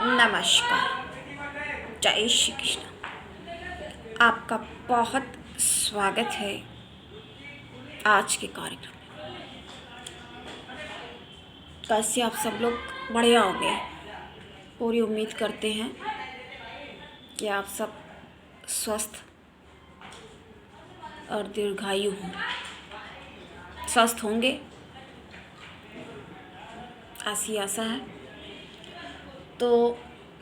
नमस्कार। जय श्री कृष्ण। आपका बहुत स्वागत है आज के कार्यक्रम में। कैसे आप सब लोग बढ़िया होंगे, पूरी उम्मीद करते हैं कि आप सब स्वस्थ और दीर्घायु हों, स्वस्थ होंगे, ऐसी आशा है। तो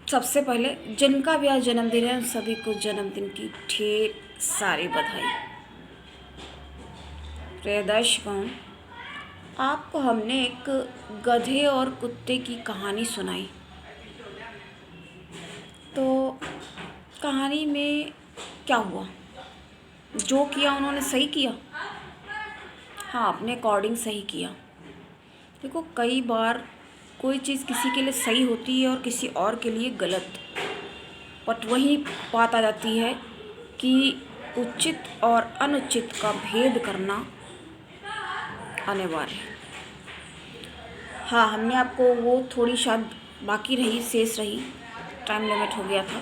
सबसे पहले जिनका भी आज जन्मदिन है उन सभी को जन्मदिन की ढेर सारी बधाई। प्रिय दर्शकों, आपको हमने एक गधे और कुत्ते की कहानी सुनाई। तो कहानी में क्या हुआ? जो किया उन्होंने सही किया। हाँ, अपने अकॉर्डिंग सही किया। देखो, कई बार कोई चीज़ किसी के लिए सही होती है और किसी और के लिए गलत, बट वही बात आ जाती है कि उचित और अनुचित का भेद करना अनिवार्य है। हाँ, हमने आपको वो थोड़ी शायद बाकी रही, शेष रही, टाइम लिमिट हो गया था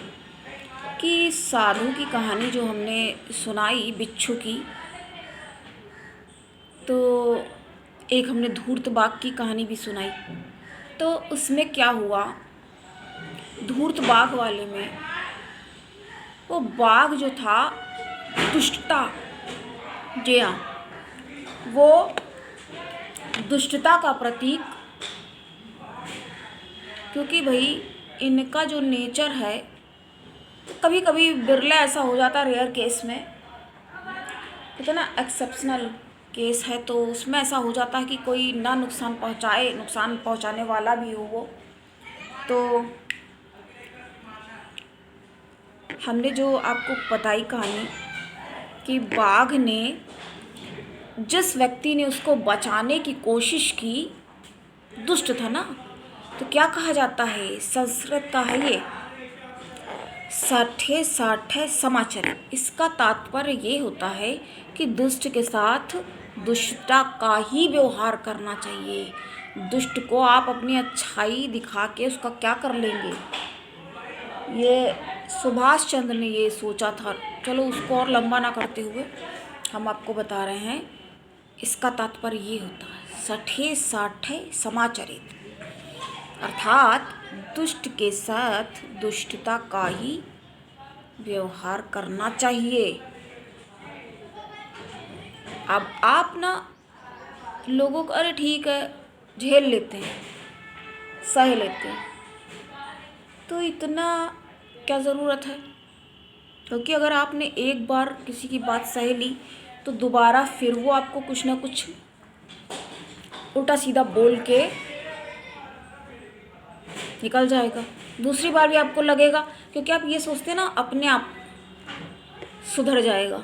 कि साधु की कहानी जो हमने सुनाई बिच्छू की, तो एक हमने धूर्त बाघ की कहानी भी सुनाई। तो उसमें क्या हुआ, धूर्त बाघ वाले में वो बाघ जो था दुष्टता, जी हाँ, वो दुष्टता का प्रतीक, क्योंकि भाई इनका जो नेचर है, कभी कभी बिरला ऐसा हो जाता, रेयर केस में, कहते ना एक्सेप्शनल केस है, तो उसमें ऐसा हो जाता है कि कोई ना नुकसान पहुंचाए, नुकसान पहुंचाने वाला भी हो वो। तो हमने जो आपको बताई कहानी कि बाघ ने, जिस व्यक्ति ने उसको बचाने की कोशिश की, दुष्ट था ना, तो क्या कहा जाता है, संस्कृत का है ये, साठे साठे समाचार। इसका तात्पर्य ये होता है कि दुष्ट के साथ दुष्टता का ही व्यवहार करना चाहिए। दुष्ट को आप अपनी अच्छाई दिखा के उसका क्या कर लेंगे, ये सुभाष चंद्र ने ये सोचा था। चलो, उसको और लंबा ना करते हुए हम आपको बता रहे हैं, इसका तात्पर्य ये होता है, सठे साठे समाचरित, अर्थात दुष्ट के साथ दुष्टता का ही व्यवहार करना चाहिए। अब आप ना लोगों को अरे ठीक है झेल लेते हैं, सह लेते हैं, तो इतना क्या ज़रूरत है? क्योंकि अगर आपने एक बार किसी की बात सह ली तो दोबारा फिर वो आपको कुछ ना कुछ उल्टा सीधा बोल के निकल जाएगा। दूसरी बार भी आपको लगेगा, क्योंकि आप ये सोचते हैं ना अपने आप सुधर जाएगा,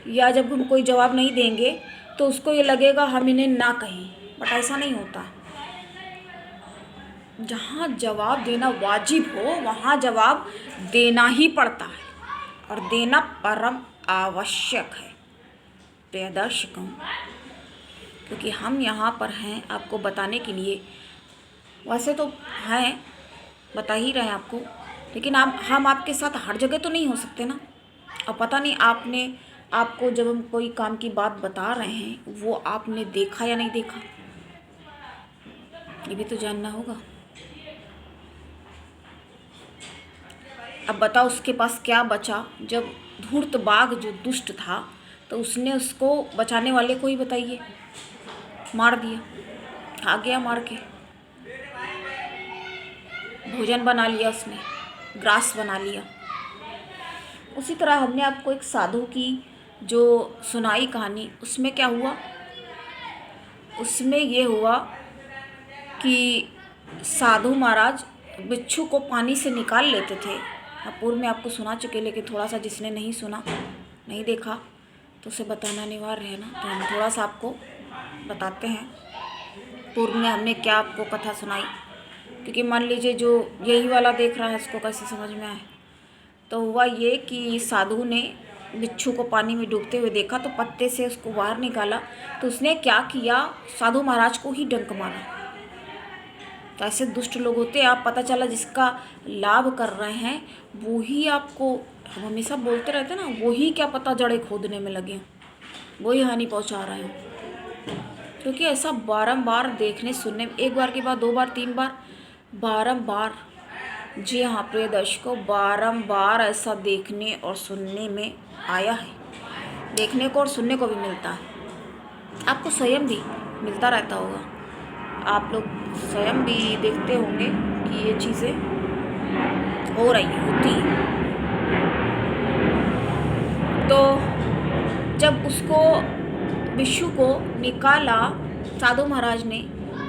या जब हम कोई जवाब नहीं देंगे तो उसको ये लगेगा हम इन्हें ना कहें, बट ऐसा नहीं होता। जहाँ जवाब देना वाजिब हो वहाँ जवाब देना ही पड़ता है, और देना परम आवश्यक है। प्रिय दर्शकों, क्योंकि हम यहाँ पर हैं आपको बताने के लिए, वैसे तो हैं, बता ही रहे हैं आपको, लेकिन हम आपके साथ हर जगह तो नहीं हो सकते ना। अब पता नहीं आपको जब हम कोई काम की बात बता रहे हैं वो आपने देखा या नहीं देखा, ये भी तो जानना होगा। अब बताओ, उसके पास क्या बचा जब धूर्त बाघ जो दुष्ट था, तो उसने उसको बचाने वाले को ही, बताइए, मार दिया, खा गया मार के, भोजन बना लिया उसने, ग्रास बना लिया। उसी तरह हमने आपको एक साधु की जो सुनाई कहानी, उसमें क्या हुआ, उसमें ये हुआ कि साधु महाराज बिच्छू को पानी से निकाल लेते थे। पूर्व में आपको सुना चुके, लेकिन थोड़ा सा जिसने नहीं सुना, नहीं देखा, तो उसे बताना अनिवार्य है ना, तो हम थोड़ा सा आपको बताते हैं। पूर्व में हमने क्या आपको कथा सुनाई, क्योंकि मान लीजिए जो यही वाला देख रहा है उसको कैसे समझ में आए। तो हुआ ये कि साधु ने बिच्छू को पानी में डूबते हुए देखा, तो पत्ते से उसको बाहर निकाला, तो उसने क्या किया, साधु महाराज को ही डंक मारा। तो ऐसे दुष्ट लोग होते हैं। आप पता चला जिसका लाभ कर रहे हैं वो ही आपको, हम हमेशा बोलते रहते हैं ना, वो ही क्या पता जड़ें खोदने में लगे, वही हानि पहुंचा रहे हैं। क्योंकि ऐसा बारंबार देखने सुनने में, एक बार की बात, 2 बार 3 बार, बारंबार, जी हाँ प्रिय दर्शकों, बारंबार ऐसा देखने और सुनने में आया है। देखने को और सुनने को भी मिलता है, आपको स्वयं भी मिलता रहता होगा, आप लोग स्वयं भी देखते होंगे कि ये चीज़ें हो रही होती हैं। तो जब उसको विष्णु को निकाला साधु महाराज ने,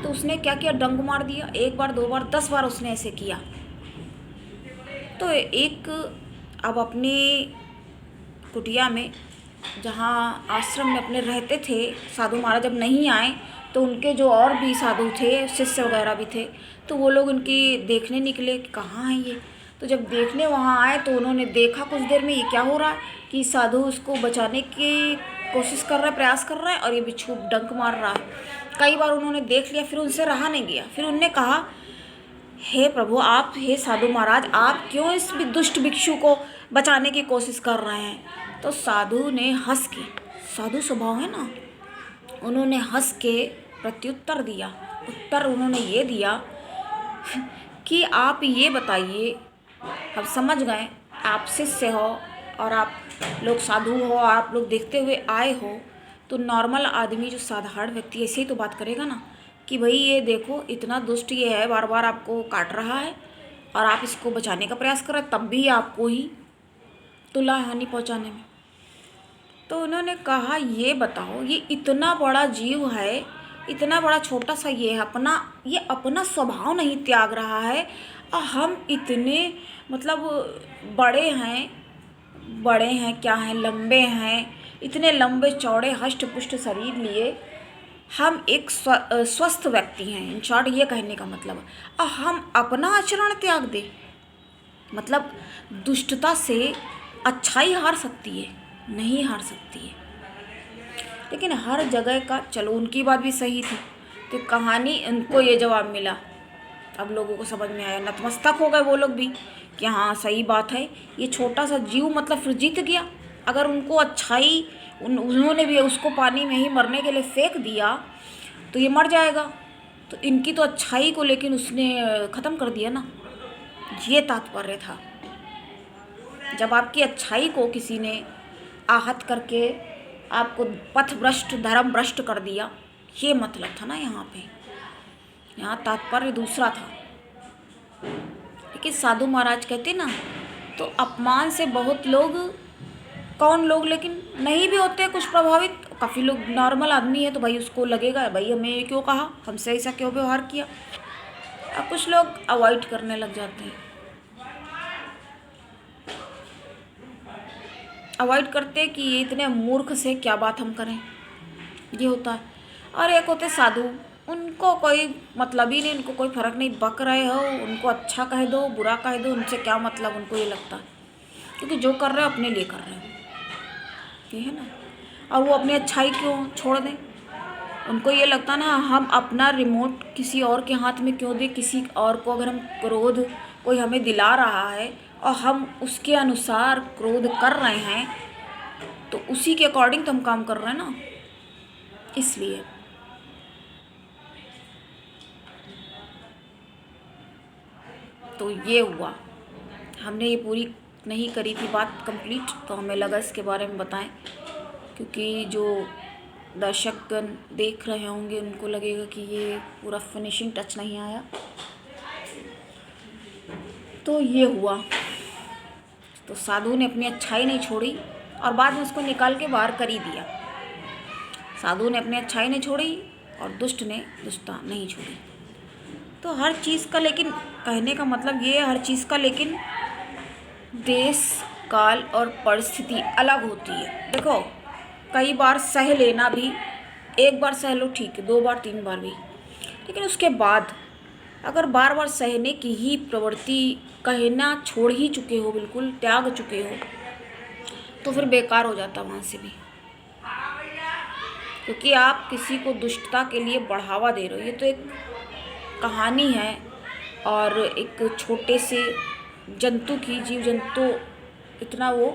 तो उसने क्या किया, डंक मार दिया। 1 बार 2 बार 10 बार उसने ऐसे किया। तो एक अब अपनी कुटिया में, जहाँ आश्रम में अपने रहते थे साधु महाराज, जब नहीं आए तो उनके जो और भी साधु थे, शिष्य वगैरह भी थे, तो वो लोग उनकी देखने निकले कि कहाँ है ये। तो जब देखने वहाँ आए तो उन्होंने देखा कुछ देर में ये क्या हो रहा है, कि साधु उसको बचाने की कोशिश कर रहा है, प्रयास कर रहा है, और ये बिच्छू डंक मार रहा है। कई बार उन्होंने देख लिया, फिर उनसे रहा नहीं गया। फिर उनने कहा, हे प्रभु, आप, हे साधु महाराज, आप क्यों इस दुष्ट भिक्षु को बचाने की कोशिश कर रहे हैं। तो साधु ने हंस के, साधु स्वभाव है ना, उन्होंने हंस के प्रत्युत्तर दिया। उत्तर उन्होंने ये दिया कि आप ये बताइए, हम समझ गए आप शिष्य हो और आप लोग साधु हो, आप लोग देखते हुए आए हो, तो नॉर्मल आदमी जो साधारण व्यक्ति ऐसे ही तो बात करेगा ना, कि भाई ये देखो इतना दुष्ट ये है, बार बार आपको काट रहा है और आप इसको बचाने का प्रयास कर रहे हैं, तब भी आपको ही तुला हानि पहुंचाने में। तो उन्होंने कहा, ये बताओ, ये इतना बड़ा जीव है, इतना बड़ा छोटा सा ये अपना स्वभाव नहीं त्याग रहा है, और हम इतने मतलब बड़े हैं क्या हैं, लंबे हैं, इतने लंबे चौड़े हष्ट पुष्ट शरीर लिए हम एक स्वस्थ व्यक्ति हैं, इन शॉर्ट ये कहने का मतलब। और हम अपना आचरण त्याग दें, मतलब दुष्टता से अच्छाई हार सकती है? नहीं हार सकती है। लेकिन हर जगह का, चलो उनकी बात भी सही थी, तो कहानी उनको ये जवाब मिला। अब लोगों को समझ में आया, नतमस्तक हो गए वो लोग भी कि हाँ सही बात है, ये छोटा सा जीव मतलब फिर जीत गया। अगर उनको अच्छाई, उन्होंने भी उसको पानी में ही मरने के लिए फेंक दिया तो ये मर जाएगा, तो इनकी तो अच्छाई को लेकिन उसने ख़त्म कर दिया ना, ये तात्पर्य था। जब आपकी अच्छाई को किसी ने आहत करके आपको पथ भ्रष्ट, धर्म भ्रष्ट कर दिया, ये मतलब था ना यहाँ पे। यहाँ तात्पर्य दूसरा था। लेकिन साधु महाराज कहते ना, तो अपमान से बहुत लोग, कौन लोग लेकिन नहीं भी होते कुछ प्रभावित, काफ़ी लोग नॉर्मल आदमी है तो भाई उसको लगेगा भाई हमें क्यों कहा, हमसे ऐसा क्यों व्यवहार किया। अब कुछ लोग अवॉइड करने लग जाते हैं, अवॉइड करते कि ये इतने मूर्ख से क्या बात हम करें, ये होता है। और एक होते साधु, उनको कोई मतलब ही नहीं, उनको कोई फ़र्क नहीं, बक रहे हो उनको अच्छा कह दो बुरा कह दो, उनसे क्या मतलब, उनको ये लगता है क्योंकि जो कर रहे हो अपने लिए कर रहे हो, ये है ना। और वो अपनी अच्छाई क्यों छोड़ दें, उनको ये लगता ना हम अपना रिमोट किसी और के हाथ में क्यों दें। किसी और को अगर हम क्रोध कोई हमें दिला रहा है और हम उसके अनुसार क्रोध कर रहे हैं, तो उसी के अकॉर्डिंग तो हम काम कर रहे हैं ना, इसलिए। तो ये हुआ, हमने ये पूरी नहीं करी थी बात कंप्लीट, तो हमें लगा इसके बारे में बताएं, क्योंकि जो दर्शकगण देख रहे होंगे उनको लगेगा कि ये पूरा फिनिशिंग टच नहीं आया। तो ये हुआ, तो साधु ने अपनी अच्छाई नहीं छोड़ी और बाद में उसको निकाल के बाहर कर ही दिया। साधु ने अपनी अच्छाई नहीं छोड़ी और दुष्ट ने दुष्टता नहीं छोड़ी। तो हर चीज़ का, लेकिन कहने का मतलब ये है, हर चीज़ का लेकिन देश काल और परिस्थिति अलग होती है। देखो कई बार सह लेना भी, एक बार सह लो ठीक है, 2 बार 3 बार भी, लेकिन उसके बाद अगर बार बार सहने की ही प्रवृत्ति, कहना छोड़ ही चुके हो, बिल्कुल त्याग चुके हो, तो फिर बेकार हो जाता वहाँ से भी, क्योंकि आप किसी को दुष्टता के लिए बढ़ावा दे रहे हो। ये तो एक कहानी है और एक छोटे से जंतु की, जीव जंतु इतना वो,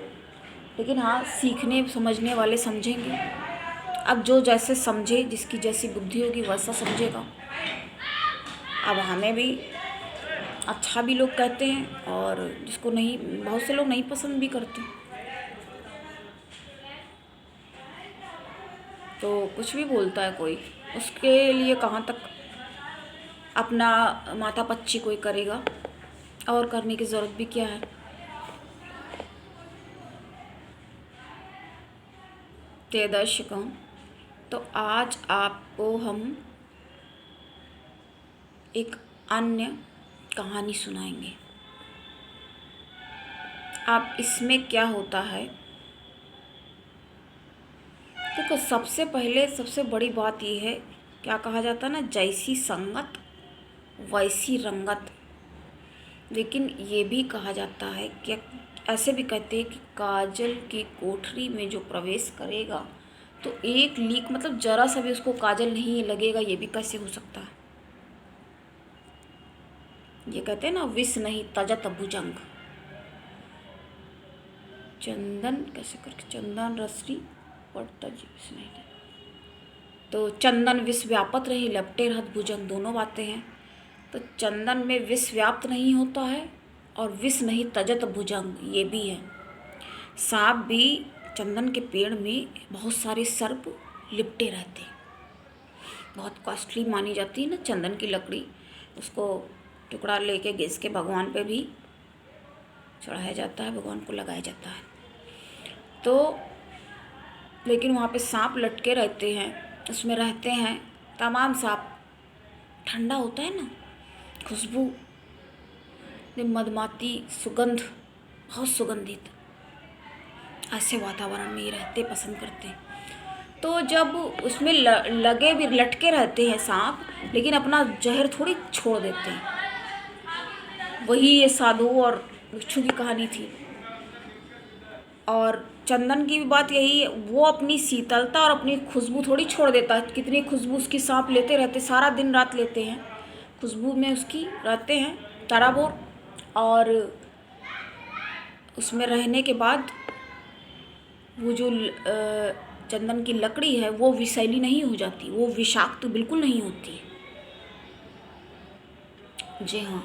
लेकिन हाँ सीखने समझने वाले समझेंगे। अब जो जैसे समझे, जिसकी जैसी बुद्धि होगी वैसा समझेगा। अब हमें भी अच्छा भी लोग कहते हैं और जिसको नहीं, बहुत से लोग नहीं पसंद भी करते। तो कुछ भी बोलता है कोई, उसके लिए कहाँ तक अपना माथा पच्ची कोई करेगा, और करने की ज़रूरत भी क्या है। तो दर्शकों, तो आज आपको हम एक अन्य कहानी सुनाएंगे। अब इसमें क्या होता है, देखो सबसे पहले सबसे बड़ी बात ये है, क्या कहा जाता है ना, जैसी संगत वैसी रंगत। लेकिन ये भी कहा जाता है कि ऐसे भी कहते हैं कि काजल की कोठरी में जो प्रवेश करेगा तो एक लीक, मतलब जरा सा भी उसको काजल नहीं लगेगा, ये भी कैसे हो सकता है। ये कहते हैं ना, विष नहीं तजत भुजंग। चंदन कैसे करके, चंदन रसरी पड़ता जी विष नहीं, तो चंदन विष व्यापत रही लपटे रहत भुजंग, दोनों बातें हैं। तो चंदन में विष व्याप्त नहीं होता है और विष नहीं तजत भुजंग, ये भी है। सांप भी, चंदन के पेड़ में बहुत सारे सर्प लिपटे रहते हैं। बहुत कॉस्टली मानी जाती है ना चंदन की लकड़ी, उसको टुकड़ा लेके घिस के भगवान पे भी चढ़ाया जाता है, भगवान को लगाया जाता है। तो लेकिन वहाँ पे सांप लटके रहते हैं, उसमें रहते हैं तमाम सांप। ठंडा होता है ना, खुशबू, मधुमाती, सुगंध, बहुत सुगंधित, ऐसे वातावरण में ये रहते पसंद करते हैं। तो जब उसमें लगे भी, लटके रहते हैं सांप, लेकिन अपना जहर थोड़ी छोड़ देते हैं। वही ये साधु और भिक्षु की कहानी थी। और चंदन की भी बात यही है, वो अपनी शीतलता और अपनी खुशबू थोड़ी छोड़ देता है। कितनी खुशबू उसकी सांप लेते रहते, सारा दिन रात लेते हैं, खुशबू में उसकी रहते हैं तराबोर। और उसमें रहने के बाद वो जो चंदन की लकड़ी है वो विषैली नहीं हो जाती, वो विषाक्त बिल्कुल नहीं होती। जी हाँ,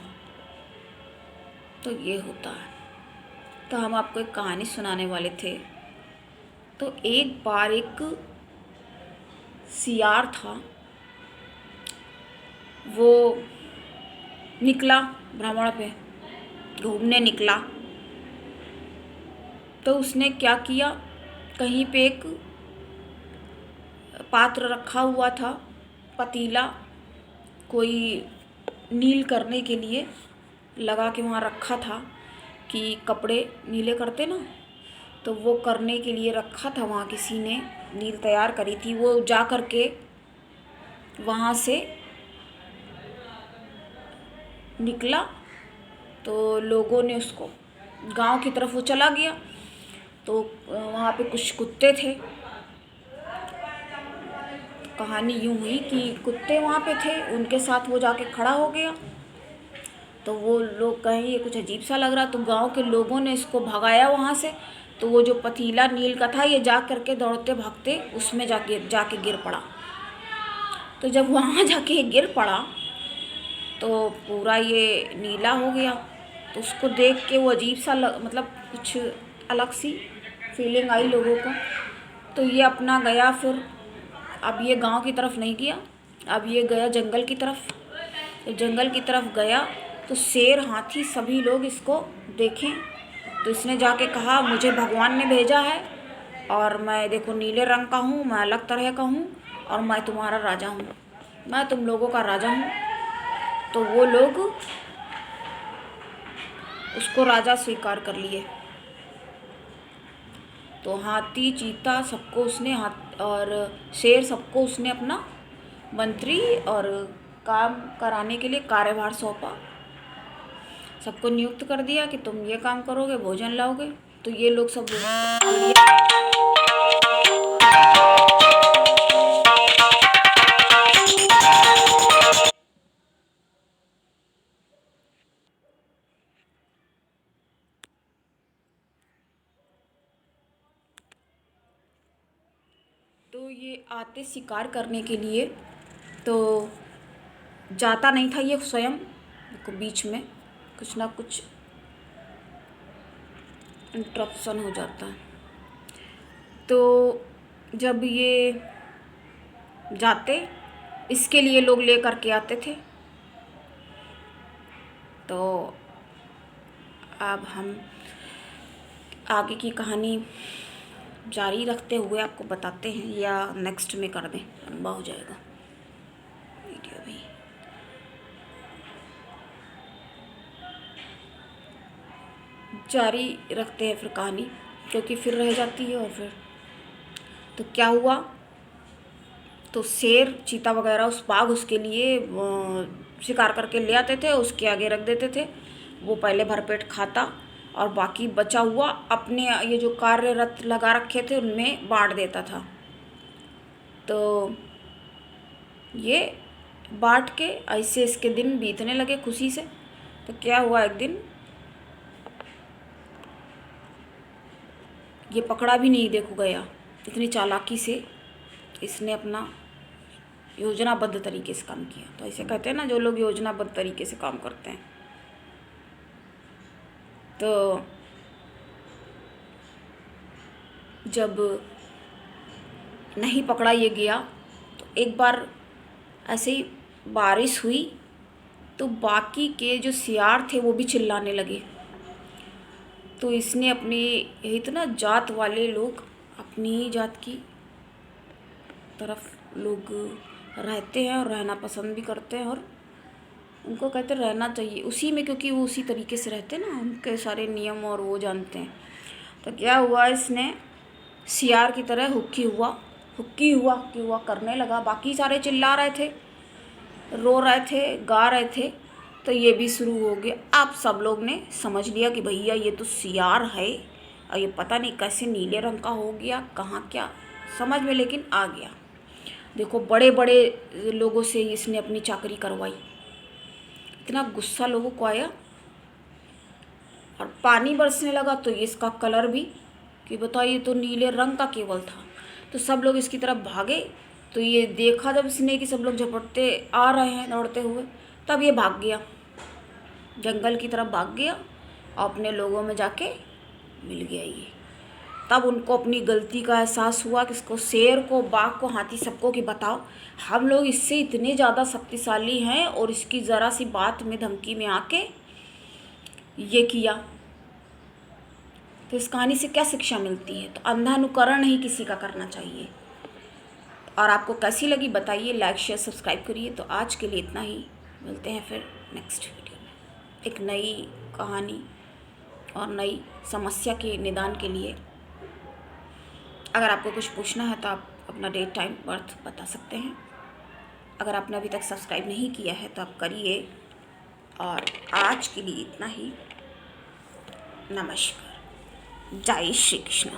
तो ये होता है। तो हम आपको एक कहानी सुनाने वाले थे। तो एक बार एक सियार था, वो निकला भ्रमण पे, घूमने निकला। तो उसने क्या किया, कहीं पे एक पात्र रखा हुआ था, पतीला, कोई नील करने के लिए लगा के वहाँ रखा था कि कपड़े नीले करते ना, तो वो करने के लिए रखा था वहाँ, किसी ने नील तैयार करी थी। वो जा कर के वहाँ से निकला, तो लोगों ने उसको, गांव की तरफ वो चला गया। तो वहाँ पे कुछ कुत्ते थे। कहानी यूँ हुई कि कुत्ते वहाँ पे थे, उनके साथ वो जाके खड़ा हो गया। तो वो लोग कहें ये कुछ अजीब सा लग रहा, तो गांव के लोगों ने इसको भगाया वहाँ से। तो वो जो पतीला नील का था, ये जा करके दौड़ते भागते उसमें जाके गिर पड़ा। तो जब वहाँ जाके गिर पड़ा तो पूरा ये नीला हो गया। तो उसको देख के वो अजीब सा मतलब कुछ अलग सी फीलिंग आई लोगों को। तो ये अपना गया फिर, अब ये गांव की तरफ नहीं गया, अब ये गया जंगल की तरफ। तो जंगल की तरफ गया तो शेर, हाथी, सभी लोग इसको देखें। तो इसने जाके कहा मुझे भगवान ने भेजा है और मैं देखो नीले रंग का हूँ, मैं अलग तरह का हूँ और मैं तुम्हारा राजा हूँ, मैं तुम लोगों का राजा हूँ। तो वो लोग उसको राजा स्वीकार कर लिए। तो हाथी, चीता, सबको उसने, हाथ और शेर, सबको उसने अपना मंत्री और काम कराने के लिए कार्यभार सौंपा। सबको नियुक्त कर दिया कि तुम ये काम करोगे, भोजन लाओगे। तो ये लोग सब तो ये आते शिकार करने के लिए, तो जाता नहीं था ये स्वयं, को बीच में कुछ ना कुछ इंटरप्शन हो जाता है। तो जब ये जाते, इसके लिए लोग ले करके आते थे। तो अब हम आगे की कहानी जारी रखते हुए आपको बताते हैं, या नेक्स्ट में कर दें, लंबा हो जाएगा वीडियो भी। जारी रखते हैं फिर कहानी, क्योंकि फिर रह जाती है। और फिर तो क्या हुआ, तो शेर चीता वगैरह उस बाघ उसके लिए शिकार करके ले आते थे, उसके आगे रख देते थे। वो पहले भरपेट खाता और बाकी बचा हुआ अपने ये जो कार्यरत लगा रखे थे उनमें बांट देता था। तो ये बांट के ऐसे इसके दिन बीतने लगे खुशी से। तो क्या हुआ, एक दिन ये पकड़ा भी नहीं देखो गया, इतनी चालाकी से इसने अपना योजनाबद्ध तरीके से काम किया। तो ऐसे कहते हैं ना, जो लोग योजनाबद्ध तरीके से काम करते हैं। तो जब नहीं पकड़ा ये गया, तो एक बार ऐसे ही बारिश हुई, तो बाकी के जो सियार थे वो भी चिल्लाने लगे। तो इसने अपनी, यही तो ना, जात वाले लोग अपनी ही जात की तरफ लोग रहते हैं और रहना पसंद भी करते हैं, और उनको कहते रहना चाहिए उसी में, क्योंकि वो उसी तरीके से रहते हैं ना, उनके सारे नियम और वो जानते हैं। तो क्या हुआ, इसने सियार की तरह हुक्की हुआ करने लगा। बाकी सारे चिल्ला रहे थे, रो रहे थे, गा रहे थे, तो ये भी शुरू हो गया। अब सब लोग ने समझ लिया कि भैया ये तो सियार है, और ये पता नहीं कैसे नीले रंग का हो गया, कहाँ क्या समझ में लेकिन आ गया। देखो बड़े बड़े लोगों से इसने अपनी चाकरी करवाई, इतना गुस्सा लोगों को आया। और पानी बरसने लगा तो इसका कलर भी, कि बताइए, तो नीले रंग का केवल था। तो सब लोग इसकी तरफ भागे। तो ये देखा जब इसने कि सब लोग झपटते आ रहे हैं दौड़ते हुए, तब ये भाग गया, जंगल की तरफ भाग गया और अपने लोगों में जाके मिल गया ये। तब उनको अपनी गलती का एहसास हुआ, कि इसको, शेर को, बाघ को, हाथी, सबको, कि बताओ हम लोग इससे इतने ज़्यादा शक्तिशाली हैं और इसकी ज़रा सी बात में, धमकी में आके ये किया। तो इस कहानी से क्या शिक्षा मिलती है? तो अंधा अनुकरण नहीं किसी का करना चाहिए। और आपको कैसी लगी बताइए, लाइक शेयर सब्सक्राइब करिए। तो आज के लिए इतना ही, मिलते हैं फिर नेक्स्ट वीडियो में एक नई कहानी और नई समस्या के निदान के लिए। अगर आपको कुछ पूछना है तो आप अपना डेट टाइम बर्थ बता सकते हैं। अगर आपने अभी तक सब्सक्राइब नहीं किया है तो आप करिए। और आज के लिए इतना ही। नमस्कार। जय श्री कृष्ण।